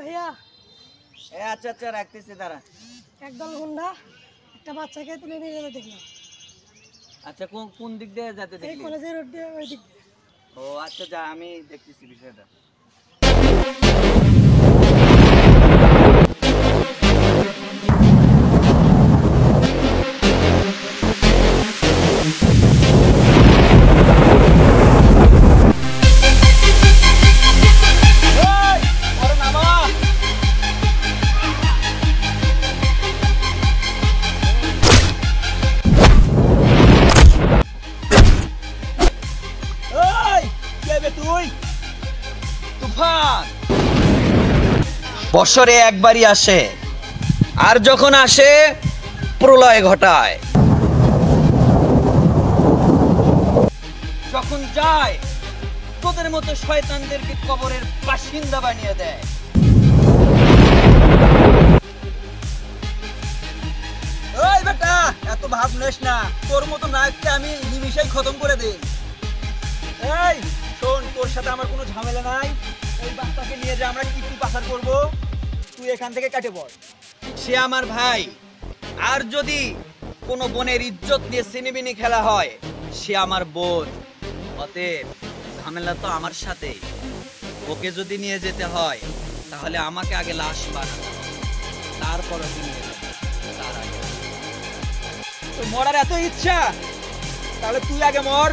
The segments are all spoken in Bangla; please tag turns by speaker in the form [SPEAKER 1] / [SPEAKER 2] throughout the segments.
[SPEAKER 1] ভাইয়া
[SPEAKER 2] আচ্ছা আচ্ছা রাখতেছি দাঁড়া।
[SPEAKER 1] একদল গুন্ডা একটা বাচ্চাকে তুলে নিয়ে যাবে দেখলাম।
[SPEAKER 2] আচ্ছা কোন দিক দিয়ে যেতে
[SPEAKER 1] এই
[SPEAKER 2] দেখলি?
[SPEAKER 1] কলেজের রোড দিয়ে ওই দিক দিয়ে।
[SPEAKER 2] ও আচ্ছা যা, আমি দেখতেছি বিষয়টা। বছরে একবারই আসে, আর যখন আসে প্রলয় ঘটায়, যখন যায় তোদের মতো শয়তানদেরকে কবরের বাসিন্দা বানিয়ে দেয়। ওই বেটা, এত ভাব নিস না, তোর মতো নায়ককে আমি নিমিষেই খতম করে দেই। এই শোন, তোর সাথে আমার কোনো ঝামেলা নাই। এই বাচ্চাকে নিয়ে যে আমরা টিপু পাচার করবো, তুই এখান থেকে কাটে পড়। সে আমার ভাই, আর যদি কোনো বোনের ইজ্জত নিয়ে সিনেমিনি খেলা হয়, সে আমার বোন। অতএব ঝামেলা তো আমার সাথে। ওকে যদি নিয়ে যেতে হয় তাহলে আমাকে আগে লাশ বানাতে হবে, তারপর ওকে নিয়ে যাবে। তার আগে তো মরার এত ইচ্ছা, তাহলে তুই আগে মর।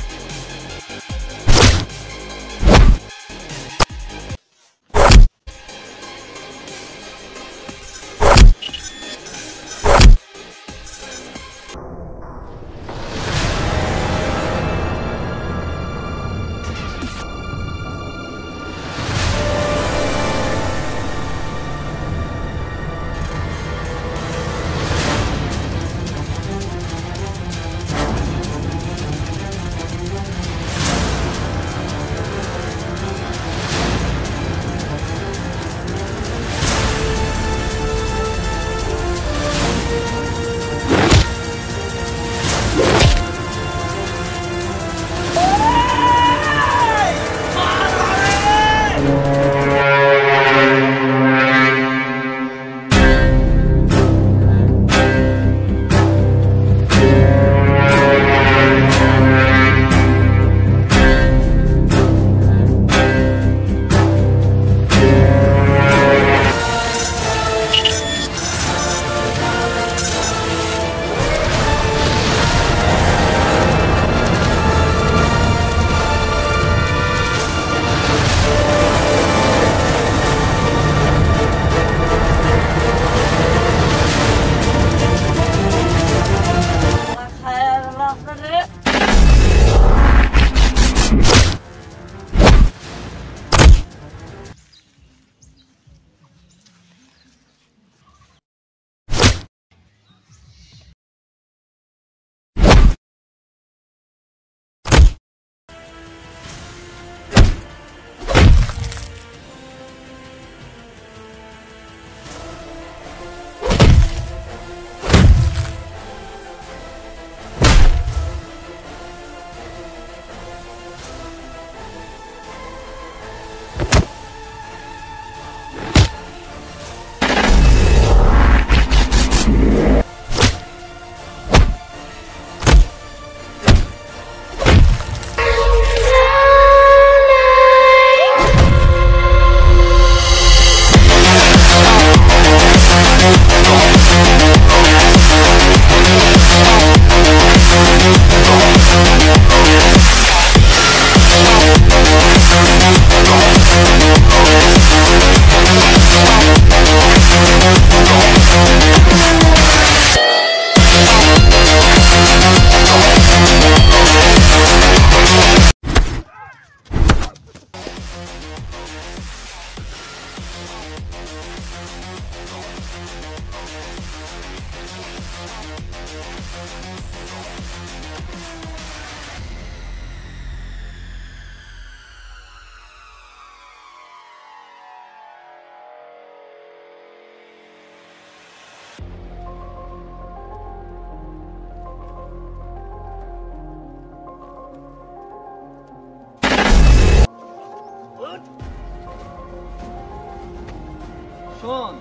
[SPEAKER 2] শোন,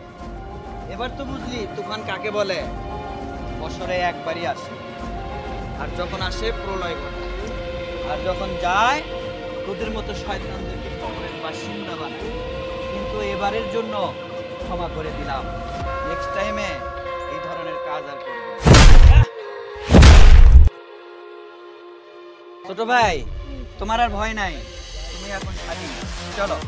[SPEAKER 2] এবার তো বুঝলি তুফান কাকে বলে। বছরে একবারই আসে, আর যখন আসে প্রলয় ঘটায়, আর যখন যায় তোদের মতো শয়তানদেরকে কবরের বাসিন্দা বানায়। কিন্তু এবারের জন্য ক্ষমা করে দিলাম, নেক্সট টাইমে এই ধরনের কাজ আর করব না। ছোট ভাই, তোমার আর ভয় নাই, তুমি এখন স্বাধীন, চলো।